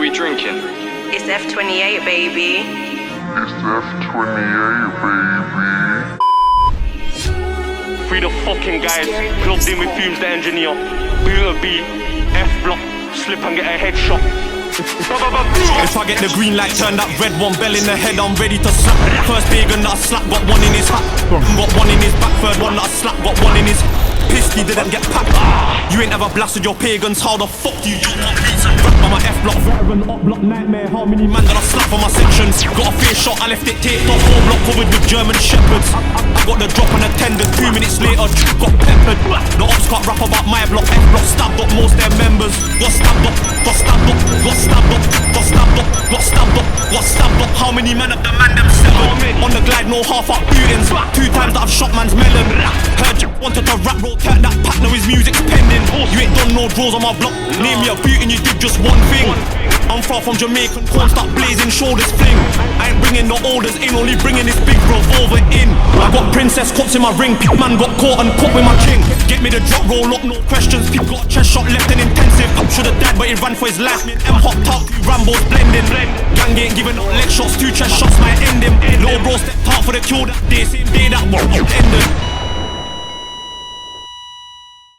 we drinking? It's F28, baby. It's F28, baby. Free the fucking guys, plugged in with Fumez the engineer. Build a B, F block, slip and get a headshot. If I get the green light, turn that red one bell in the head, I'm ready to slap. First pagan that I slap, got one in his hat, got one in his back. Third one that I slap, got one in his pissed, he didn't get packed. You ain't ever blasted your pagans, how the fuck do you want beats and rap on my F block? Veteran, up block, nightmare, how many man did I slap on my sections? Got a face shot, I left it taped off, 4 block covered with German shepherds. I got the drop on attendant, 2 minutes later, got peppered. The ops can't rap about my block, F block stabbed up most their members. Got stabbed up, got stabbed up, got stabbed up, got stabbed up, got stabbed up, got stabbed up. How many men up the man them 7? On the glide, no half-up bootings. 2 times that I've shot man's melon. Heard you wanted to rap roll, turn that pack, now his music's pending. You ain't done no draws on my block. Name me a boot and you did just one thing. I'm far from Jamaican, corn start blazing, shoulders fling. I ain't bringing no orders in, only bringing this big revolver in. I got princess cups in my ring, pig man got caught and caught with my king. Get me the drop roll up, no questions. Pig got a chest shot left and intensive. Pop should've died but he ran for his life. M hopped out, Rambo's blending. Gang ain't giving up leg shots, 2 chest shots might end him. Little bro stepped out for the kill that day, same day that war ended.